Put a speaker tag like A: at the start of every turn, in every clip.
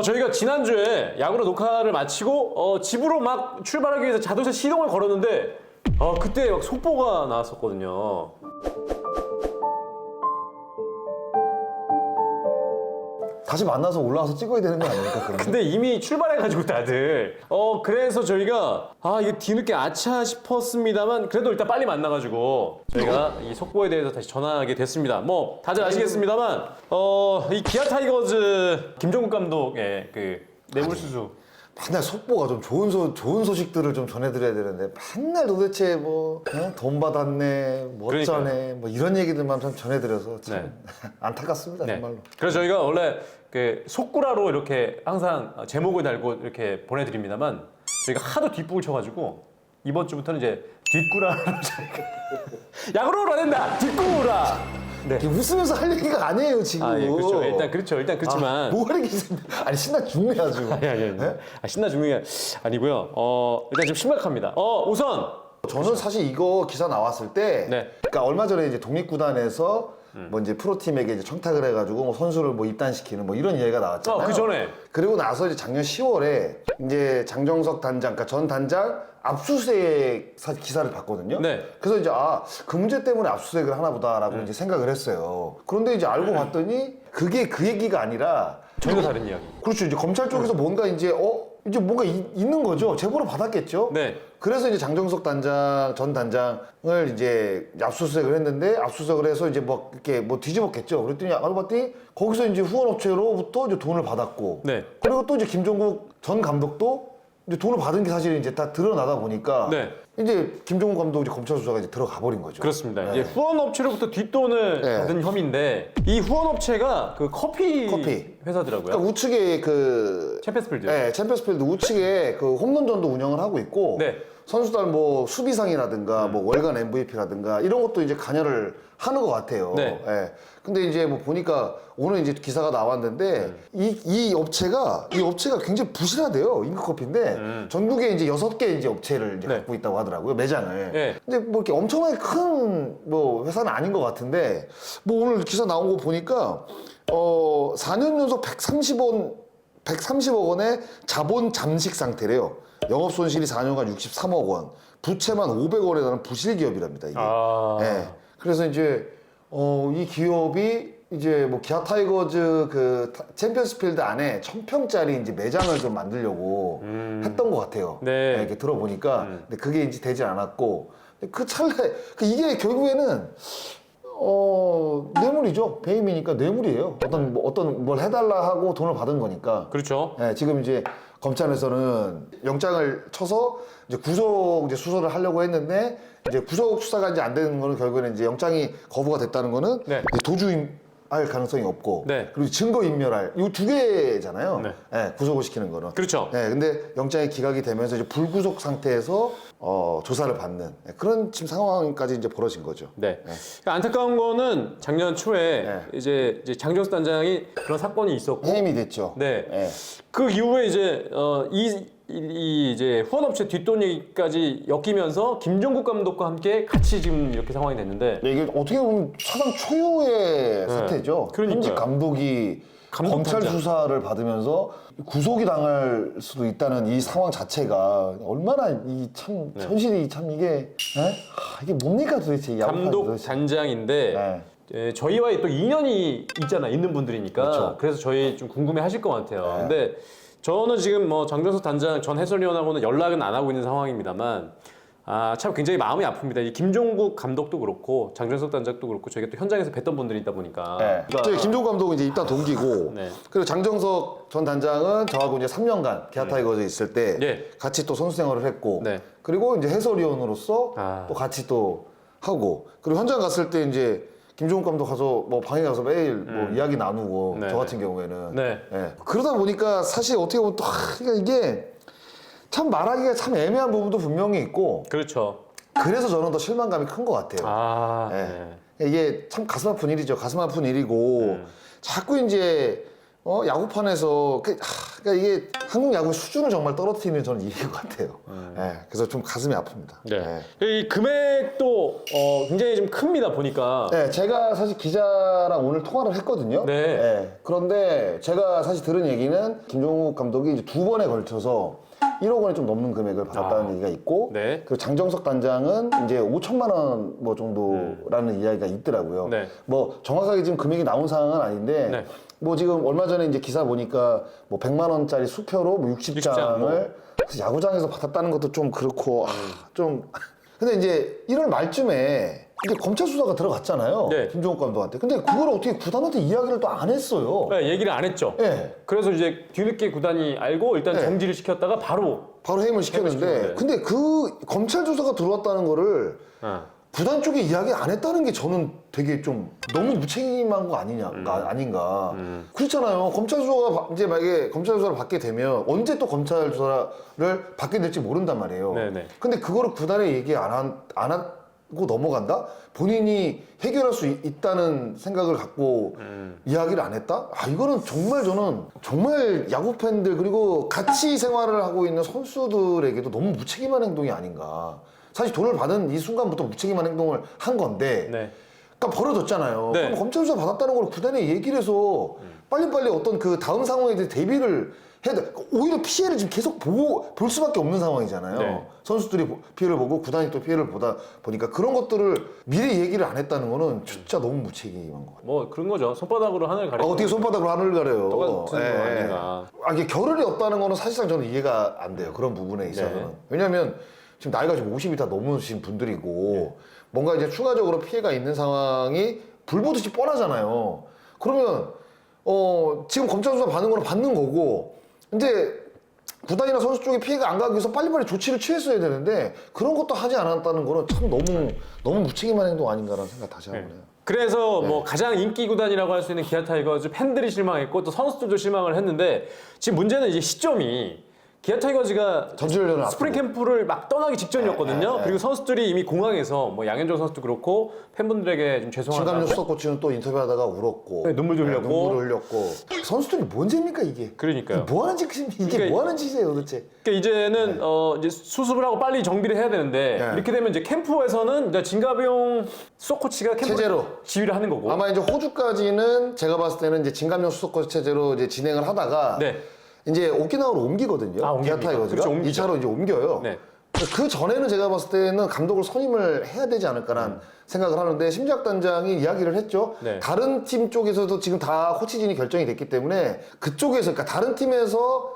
A: 저희가 지난주에 야구로 녹화를 마치고 집으로 막 출발하기 위해서 자동차 시동을 걸었는데 그때 막 속보가 나왔었거든요.
B: 다시 만나서 올라와서 찍어야 되는 거 아닙니까? 그러면?
A: 근데 이미 출발해가지고 다들 그래서 저희가 이게 뒤늦게 아차 싶었습니다만 그래도 일단 빨리 만나가지고 저희가 이 속보에 대해서 다시 전하게 됐습니다. 뭐 다들 아시겠습니다만 이 기아 타이거즈 김종국 감독의 그 뇌물수수
B: 맨날 속보가 좀 좋은 소식들을 좀 전해드려야 되는데 맨날 도대체 뭐 돈 받았네, 뭐 어쩌네, 뭐 이런 얘기들만 좀 전해드려서 참 안타깝습니다. 정말로.
A: 그래서 저희가 원래 그 속구라로 이렇게 항상 제목을 달고 이렇게 보내드립니다만 저희가 하도 뒷북을 쳐가지고 이번 주부터는 이제 뒷구라로 저희가 야구로 오라된다 뒷구라. 네.
B: 이게 웃으면서 할 얘기가 아니에요 지금.
A: 예, 그렇죠. 일단 그렇지만.
B: 뭐 하는 게 아니 신나 죽네 아주.
A: 아니. 신나 죽는 게 아니고요. 일단 좀 심각합니다. 우선
B: 저는 사실 이거 기사 나왔을 때,
A: 네.
B: 그러니까 얼마 전에 이제 독립구단에서 뭐 이제 프로팀에게 이제 청탁을 해가지고 뭐 선수를 뭐 입단시키는 뭐 이런 얘기가 나왔잖아요.
A: 그 전에.
B: 그리고 나서 이제 작년 10월에 이제 장정석 단장, 그러니까 전 단장 압수수색 기사를 봤거든요.
A: 네.
B: 그래서 이제 그 문제 때문에 압수수색을 하나 보다라고 이제 생각을 했어요. 그런데 이제 알고 봤더니 그게 그 얘기가 아니라
A: 전혀 다른 이야기.
B: 그렇죠. 이제 검찰 쪽에서 뭔가 이제 뭔가 있는 거죠. 제보를 받았겠죠.
A: 네.
B: 그래서 이제 장정석 단장, 전 단장을 이제 압수수색을 했는데 압수수색을 해서 이제 뭐 이렇게 뭐 뒤집었겠죠. 그랬더니 알고 봤더니 거기서 이제 후원업체로부터 이제 돈을 받았고.
A: 네.
B: 그리고 또 이제 김종국 전 감독도 이제 돈을 받은 게 사실 이제 다 드러나다 보니까.
A: 네.
B: 이제 김종국 감독 이제 검찰 수사가 이제 들어가 버린 거죠.
A: 그렇습니다.
B: 네.
A: 이제 후원업체로부터 뒷돈을
B: 네.
A: 받은 혐의인데 이 후원업체가 그 커피 회사더라고요.
B: 그러니까 우측에 그
A: 챔피언스필드.
B: 네, 챔피언스필드 우측에 그 홈런전도 운영을 하고 있고
A: 네.
B: 선수들 뭐 수비상이라든가 뭐 월간 MVP라든가 이런 것도 이제 관여를 하는 것 같아요.
A: 네.
B: 예. 근데 이제 뭐 보니까 오늘 이제 기사가 나왔는데 이 업체가 굉장히 부실하대요. 잉크커피인데 전국에 이제 6개 이제 업체를 이제
A: 네.
B: 갖고 있다고 하더라고요. 매장을.
A: 네.
B: 근데 뭐 이렇게 엄청나게 큰 뭐 회사는 아닌 것 같은데 뭐 오늘 기사 나온 거 보니까 4년 연속 130억 원의 자본 잠식 상태래요. 영업 손실이 4년간 63억 원, 부채만 500억에 달하는 부실 기업이랍니다. 이게. 네. 그래서 이제 이 기업이 이제 뭐 기아 타이거즈 그 챔피언스필드 안에 1000평짜리 이제 매장을 좀 만들려고 했던 것 같아요.
A: 네.
B: 이렇게 들어보니까 근데 그게 이제 되지 않았고 그 찰나에 이게 결국에는 뇌물이죠. 배임이니까 뇌물이에요. 어떤 뭘 해달라 하고 돈을 받은 거니까.
A: 그렇죠.
B: 네, 지금 이제 검찰에서는 영장을 쳐서 이제 구속 이제 수사를 하려고 했는데 이제 구속 수사가 이제 안 되는 거는 결국에는 이제 영장이 거부가 됐다는 거는
A: 네.
B: 이제 도주할 가능성이 없고
A: 네.
B: 그리고 증거인멸할 이 두 개잖아요.
A: 네.
B: 네, 구속을 시키는 거는.
A: 그렇죠.
B: 네, 근데 영장이 기각이 되면서 이제 불구속 상태에서 조사를 받는 그런 지금 상황까지 이제 벌어진 거죠.
A: 네. 그러니까 안타까운 거는 작년 초에
B: 네.
A: 이제 장정수 단장이 그런 사건이 있었고
B: 해임이 됐죠.
A: 네.
B: 네.
A: 그 이후에 이제 이 이제 후원업체 뒷돈 얘기까지 엮이면서 김종국 감독과 함께 같이 지금 이렇게 상황이 됐는데
B: 네, 이게 어떻게 보면 사상 초유의 사태죠.
A: 그러니까요.
B: 현직 감독이 검찰
A: 단장.
B: 수사를 받으면서 구속이 당할 수도 있다는 이 상황 자체가 얼마나 이 참 현실이 참 이게 이게 뭡니까 도대체 이 야구판이
A: 감독
B: 도대체.
A: 단장인데
B: 네.
A: 저희와의 또 인연이 있는 분들이니까
B: 그렇죠.
A: 그래서 저희 좀 궁금해 하실 것 같아요.
B: 네.
A: 근데 저는 지금 뭐 장정석 단장 전 해설위원하고는 연락은 안 하고 있는 상황입니다만 참 굉장히 마음이 아픕니다. 이 김종국 감독도 그렇고 장정석 단장도 그렇고 저희가 또 현장에서 뵀던 분들이다 보니까
B: 네. 저희 김종국 감독은 이제 입단 동기고
A: 네.
B: 그리고 장정석 전 단장은 저하고 이제 3년간 기아 타이거즈에 있을 때
A: 네.
B: 같이 또 선수 생활을 했고
A: 네.
B: 그리고 이제 해설위원으로서 또 같이 또 하고 그리고 현장 갔을 때 이제 김종국 감독 가서 뭐 방에 가서 매일 뭐 이야기 나누고
A: 네.
B: 저 같은 경우에는
A: 네.
B: 그러다 보니까 사실 어떻게 보면 또 그러니까 이게 참 말하기가 참 애매한 부분도 분명히 있고
A: 그렇죠.
B: 그래서 저는 더 실망감이 큰 것 같아요.
A: 네.
B: 이게 참 가슴 아픈 일이죠. 가슴 아픈 일이고 자꾸 이제 야구판에서 그러니까 이게 한국 야구의 수준을 정말 떨어뜨리는 저는 일인 것 같아요. 예, 그래서 좀 가슴이 아픕니다.
A: 네. 이 금액도 굉장히 좀 큽니다 보니까.
B: 네, 제가 사실 기자랑 오늘 통화를 했거든요.
A: 네.
B: 예, 그런데 제가 사실 들은 얘기는 김종욱 감독이 이제 2번에 걸쳐서 1억 원이 좀 넘는 금액을 받았다는 얘기가 있고,
A: 네.
B: 그리고 장정석 단장은 이제 5천만 원 뭐 정도라는 이야기가 있더라고요.
A: 네.
B: 뭐 정확하게 지금 금액이 나온 상황은 아닌데,
A: 네.
B: 뭐 지금 얼마 전에 이제 기사 보니까 뭐 100만 원짜리 수표로 뭐 60장을
A: 뭐.
B: 야구장에서 받았다는 것도 좀 그렇고, 좀. 근데 이제 1월 말쯤에 이제 검찰 수사가 들어갔잖아요.
A: 네.
B: 김종욱 감독한테. 근데 그걸 어떻게 구단한테 이야기를 또 안 했어요.
A: 네, 얘기를 안 했죠.
B: 예.
A: 그래서 이제 뒤늦게 구단이 알고 일단
B: 네.
A: 정지를 시켰다가 바로.
B: 바로 해임을 시켰는데,
A: 시켰는데.
B: 근데 그 검찰 조사가 들어왔다는 거를 구단 쪽에 이야기 안 했다는 게 저는 되게 좀 너무 무책임한 거 아닌가. 그렇잖아요. 검찰 수사가 이제 만약에 검찰 수사를 받게 되면 언제 또 검찰 수사를 받게 될지 모른단 말이에요.
A: 네네.
B: 근데 그거를 구단에 얘기 안 하고 넘어간다? 본인이 해결할 수 있다는 생각을 갖고 이야기를 안 했다? 이거는 정말 저는 정말 야구 팬들 그리고 같이 생활을 하고 있는 선수들에게도 너무 무책임한 행동이 아닌가. 사실 돈을 받은 이 순간부터 무책임한 행동을 한 건데,
A: 네.
B: 그러니까 벌어졌잖아요.
A: 네.
B: 그럼 검찰 수사 받았다는 걸 구단에 얘기를 해서 빨리빨리 어떤 그 다음 상황에 대해 대비를 해야 돼. 오히려 피해를 지금 계속 볼 수밖에 없는 상황이잖아요.
A: 네.
B: 선수들이 피해를 보고 구단이 또 피해를 보다 보니까 그런 것들을 미리 얘기를 안 했다는 거는 진짜 너무 무책임한 것 같아요.
A: 뭐 그런 거죠. 손바닥으로 하늘 가리고.
B: 어떻게 손바닥으로 하늘을 가려요?
A: 똑같은 거 아닌가.
B: 이게 겨를이 없다는 거는 사실상 저는 이해가 안 돼요. 그런 부분에 있어서는.
A: 네.
B: 왜냐하면 지금 나이가 지금 50이 다 넘으신 분들이고 뭔가 이제 추가적으로 피해가 있는 상황이 불보듯이 뻔하잖아요. 그러면 지금 검찰 수사 받는 거는 받는 거고 이제 구단이나 선수 쪽에 피해가 안 가기 위해서 빨리빨리 조치를 취했어야 되는데 그런 것도 하지 않았다는 거는 참 너무 무책임한 행동 아닌가라는 생각 다시 한번 해요.
A: 그래서 뭐 가장 인기 구단이라고 할 수 있는 기아 타이거즈 팬들이 실망했고 또 선수들도 실망을 했는데 지금 문제는 이제 시점이 기아 타이거즈가
B: 전지훈련을
A: 스프링
B: 앞두고.
A: 캠프를 막 떠나기 직전이었거든요.
B: 네.
A: 그리고 선수들이 이미 공항에서 뭐 양현종 선수도 그렇고 팬분들에게 좀 죄송하다고.
B: 진감용 수석 코치는 또 인터뷰하다가 울었고
A: 네, 눈물도 흘렸고.
B: 눈물을 흘렸고 선수들이 뭔 죄입니까 이게?
A: 그러니까요.
B: 뭐 하는 짓 이게
A: 그러니까
B: 뭐 하는 짓이에요 도대체?
A: 그러니까 이제는 이제 수습을 하고 빨리 정비를 해야 되는데
B: 네.
A: 이렇게 되면 이제 캠프에서는 이제 진가병 수석 코치가 캠프
B: 체제로.
A: 지휘를 하는 거고.
B: 아마 이제 호주까지는 제가 봤을 때는 이제 진감용 수석 코치 체제로 이제 진행을 하다가
A: 네.
B: 이제 오키나와로 옮기거든요.
A: 아, 옮깁니까?
B: 기아 타이거즈가
A: 그렇죠, 옮기죠.
B: 2차로 이제 옮겨요.
A: 네.
B: 그 전에는 제가 봤을 때는 감독을 선임을 해야 되지 않을까라는 생각을 하는데 심지학 단장이 이야기를 했죠.
A: 네.
B: 다른 팀 쪽에서도 지금 다 코치진이 결정이 됐기 때문에 그쪽에서 그러니까 다른 팀에서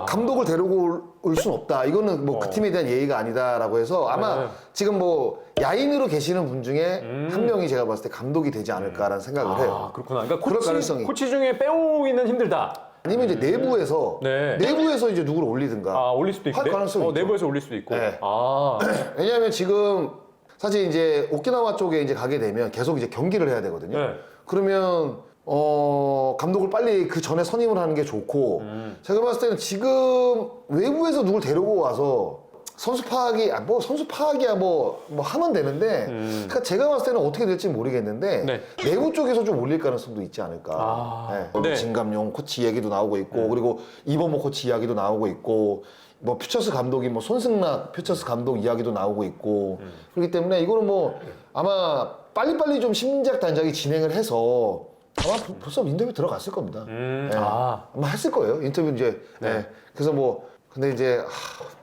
B: 감독을 데리고 올 수는 없다. 이거는 뭐 그 팀에 대한 예의가 아니다라고 해서 아마
A: 네.
B: 지금 뭐 야인으로 계시는 분 중에 한 명이 제가 봤을 때 감독이 되지 않을까라는 생각을 해요.
A: 아 그렇구나. 그러니까
B: 그럴 가능성이.
A: 코치 중에 빼오기는 힘들다.
B: 아니면 이제 내부에서
A: 네.
B: 내부에서 이제 누구를 올리든가
A: 아 올릴 수도 있고.
B: 할 가능성이 있죠.
A: 내부에서 올릴 수도 있고.
B: 네.
A: 아
B: 왜냐하면 지금 사실 이제 오키나와 쪽에 이제 가게 되면 계속 이제 경기를 해야 되거든요.
A: 네.
B: 그러면 감독을 빨리 그 전에 선임을 하는 게 좋고 제가 봤을 때는 지금 외부에서 누굴 데리고 와서 선수 파악이야 뭐 하면 되는데 그러니까 제가 봤을 때는 어떻게 될지 모르겠는데
A: 네.
B: 내부 쪽에서 좀 올릴 가능성도 있지 않을까.
A: 아,
B: 네.
A: 네.
B: 진감용 코치 얘기도 나오고 있고 그리고 이범호 코치 이야기도 나오고 있고 뭐 퓨처스 감독이 뭐 손승락 퓨처스 감독 이야기도 나오고 있고 그렇기 때문에 이거는 뭐 아마 빨리빨리 좀 심리학 단장이 진행을 해서 아마 벌써 인터뷰 들어갔을 겁니다. 네.
A: 아.
B: 아마 했을 거예요. 인터뷰 이제.
A: 네.
B: 네. 그래서 뭐 근데 이제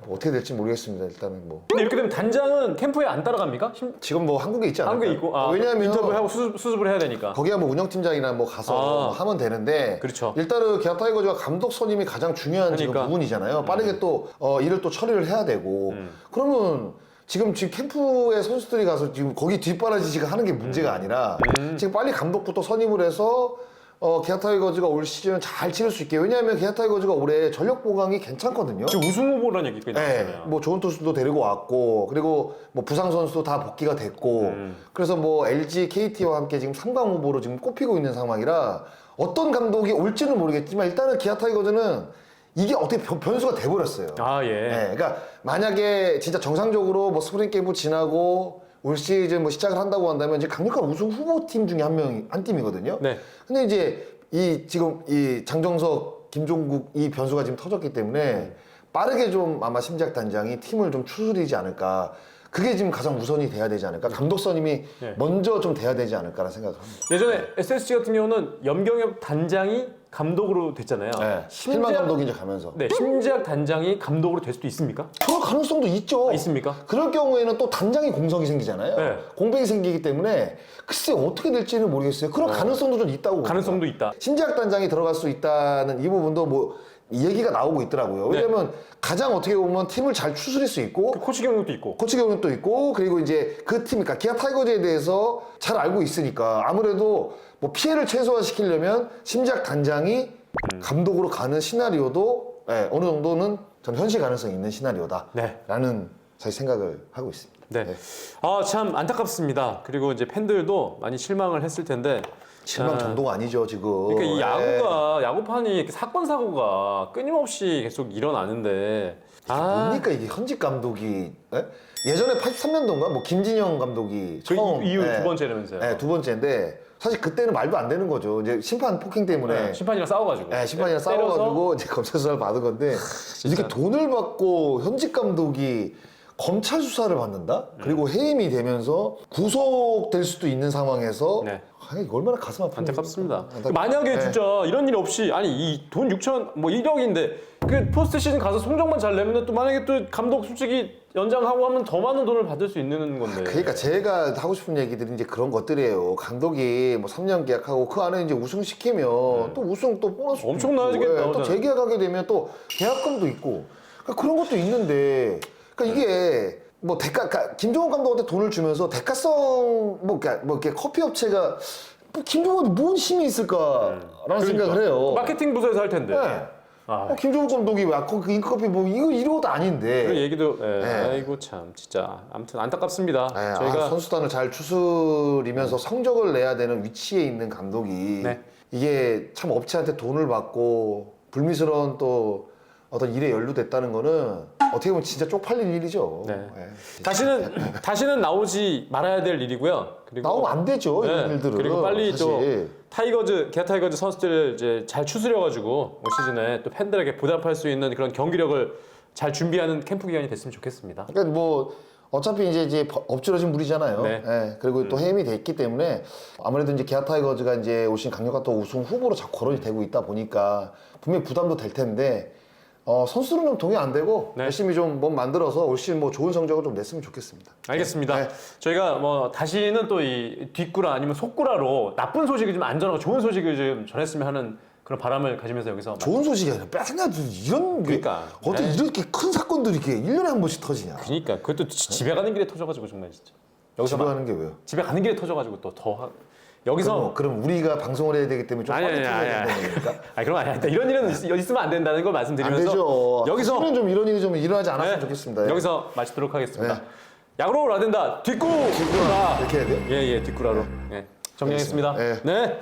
B: 뭐 어떻게 될지 모르겠습니다. 일단은 뭐
A: 근데 이렇게 되면 단장은 캠프에 안 따라갑니까?
B: 지금 뭐 한국에 있지 않을까요?
A: 한국에 있고. 아,
B: 왜냐하면
A: 인터뷰하고 수습을 해야 되니까.
B: 거기야 뭐 운영팀장이나 뭐 가서 뭐 하면 되는데
A: 그렇죠.
B: 일단은 기아 타이거즈가 감독 선임이 가장 중요한 지금
A: 그러니까.
B: 부분이잖아요. 빠르게 또 일을 또 처리를 해야 되고 그러면 지금 캠프에 선수들이 가서 지금 거기 뒷바라지 지금 하는 게 문제가 아니라 지금 빨리 감독부터 선임을 해서 기아 타이거즈가 올 시즌 잘 치를 수 있게. 왜냐하면 기아 타이거즈가 올해 전력 보강이 괜찮거든요.
A: 지금 우승 후보라는 얘기까지
B: 네,
A: 나왔잖아요.
B: 뭐 좋은 투수도 데리고 왔고 그리고 뭐 부상 선수도 다 복귀가 됐고 그래서 뭐 LG, KT와 함께 지금 3강 후보로 지금 꼽히고 있는 상황이라 어떤 감독이 올지는 모르겠지만 일단은 기아 타이거즈는 이게 어떻게 변수가 돼버렸어요.
A: 아 예.
B: 네, 그러니까 만약에 진짜 정상적으로 뭐 스프링 캠프 지나고 올 시즌 뭐 시작을 한다고 한다면 이제 강력한 우승 후보 팀 중에 한 팀이거든요.
A: 네.
B: 근데 이제 이 지금 이 장정석, 김종국 이 변수가 지금 터졌기 때문에 빠르게 좀 아마 심지학 단장이 팀을 좀 추스리지 않을까. 그게 지금 가장 우선이 돼야 되지 않을까. 감독 선임이 먼저 좀 돼야 되지 않을까라는 생각을 합니다.
A: 예전에 SSG 같은 경우는 염경엽 단장이 감독으로 됐잖아요.
B: 네. 필만 감독이 이제 가면서.
A: 네, 심지학 단장이 감독으로 될 수도 있습니까?
B: 그럴 가능성도 있죠.
A: 있습니까?
B: 그럴 경우에는 또 단장이 공석이 생기잖아요.
A: 네.
B: 공백이 생기기 때문에 글쎄 어떻게 될지는 모르겠어요. 그런 가능성도 좀 있다고 봅니다.
A: 가능성도 있다.
B: 심지학 단장이 들어갈 수 있다는 이 부분도 뭐 얘기가 나오고 있더라고요.
A: 네.
B: 왜냐면 가장 어떻게 보면 팀을 잘 추스릴 수 있고
A: 코치 경력도 있고.
B: 코치 경력도 있고 그리고 이제 그 팀, 그러니까 기아 타이거즈에 대해서 잘 알고 있으니까 아무래도 뭐 피해를 최소화시키려면 심지학 단장이 감독으로 가는 시나리오도 예, 어느 정도는 전 현실 가능성이 있는 시나리오다라는 사실 생각을 하고 있습니다.
A: 네. 아, 참 안타깝습니다. 그리고 이제 팬들도 많이 실망을 했을 텐데.
B: 실망 정도가 아니죠 지금.
A: 그러니까 이
B: 예.
A: 야구판이 이렇게 사건 사고가 끊임없이 계속 일어나는데.
B: 뭡니까 이게 현직 감독이 예? 예전에 83년도인가 뭐 김진영 감독이
A: 그
B: 처음
A: 이후
B: 예,
A: 두 번째라면서요.
B: 예, 두 번째인데 사실 그때는 말도 안 되는 거죠. 이제 심판 폭행 때문에
A: 네, 심판이랑 싸워가지고.
B: 심판이랑
A: 때려서
B: 싸워가지고 이제 검찰 수사를 받은 건데 이렇게 돈을 받고 현직 감독이 검찰 수사를 받는다? 그리고 해임이 되면서 구속될 수도 있는 상황에서
A: 네.
B: 아, 이거 얼마나 가슴 아픈
A: 안타깝습니다.
B: 일입니까?
A: 만약에
B: 네.
A: 진짜 이런 일 없이 아니 이 돈 6천 뭐 1억인데 그 포스트 시즌 가서 성적만 잘 내면 또 만약에 또 감독 솔직히 연장하고 하면 더 많은 돈을 받을 수 있는 건데.
B: 그러니까 제가 하고 싶은 얘기들이 이제 그런 것들이에요. 감독이 뭐 3년 계약하고 그 안에 이제 우승시키면 또 우승 또 보너스
A: 엄청나지겠다,
B: 또
A: 진짜.
B: 재계약하게 되면 또 계약금도 있고 그러니까 그런 것도 있는데 그러니까 이게 뭐 그러니까 김종원 감독한테 돈을 주면서 대가성 그러니까 뭐 이렇게 커피 업체가 뭐 김종원한테 뭔 힘이 있을까라는 생각을 해요.
A: 마케팅 부서에서 할 텐데.
B: 네.
A: 아,
B: 김종원 감독이 왜 그 인커피 뭐 이거 이러고도 아닌데.
A: 그 얘기도
B: 네.
A: 아이고 참 진짜 아무튼 안타깝습니다.
B: 저희가 선수단을 잘 추스리면서 성적을 내야 되는 위치에 있는 감독이
A: 네.
B: 이게 참 업체한테 돈을 받고 불미스러운 또 어떤 일에 연루됐다는 거는 어떻게 보면 진짜 쪽팔릴 일이죠.
A: 네.
B: 예.
A: 다시는 나오지 말아야 될 일이고요. 그리고
B: 나오면 안 되죠 이런 일들은.
A: 그리고 빨리
B: 사실.
A: 또 기아 타이거즈 선수들을 이제 잘 추스려가지고 올 시즌에 또 팬들에게 보답할 수 있는 그런 경기력을 잘 준비하는 캠프 기간이 됐으면 좋겠습니다.
B: 그러니까 뭐 어차피 이제 엎질러진 물이잖아요.
A: 네.
B: 예, 그리고 또 해임이 됐기 때문에 아무래도 이제 기아 타이거즈가 이제 올 시즌 강력한 또 우승 후보로 자꾸 거론이 되고 있다 보니까 분명히 부담도 될 텐데 선수들은 좀 동의 안 되고
A: 네.
B: 열심히 좀 뭐 만들어서 올 시즌 뭐 좋은 성적을 좀 냈으면 좋겠습니다.
A: 알겠습니다.
B: 네.
A: 저희가 뭐 다시는 또 이 뒷구라 아니면 속구라로 나쁜 소식을 좀 안전하고 좋은 소식을 좀 전했으면 하는 그런 바람을 가지면서 여기서
B: 좋은 소식이 아니라 맨날 이런 게
A: 그러니까.
B: 어떻게
A: 네.
B: 이렇게 큰 사건들이 이렇게 1년에 한 번씩 터지냐.
A: 그러니까 그것도 집에 가는 길에 터져가지고 정말 진짜 여기서
B: 집에
A: 막
B: 가는 게 왜요?
A: 집에 가는 길에 터져가지고 또 더 여기서
B: 그럼 우리가 방송을 해야 되기 때문에 좀 빨리 터져야 되는 겁니까?
A: 아니 그럼 아니 이런 일은 있으면 안 된다는 걸
B: 안
A: 말씀드리면서
B: 되죠.
A: 여기서
B: 다시는 좀 이런 일이 좀 일어나지 않았으면
A: 네,
B: 좋겠습니다. 예.
A: 여기서 마치도록 하겠습니다.
B: 네.
A: 야구로 라덴다 뒷구라
B: 이렇게 해야 돼요?
A: 예예 뒷구라로 예, 정리하겠습니다.
B: 알겠습니다.
A: 네.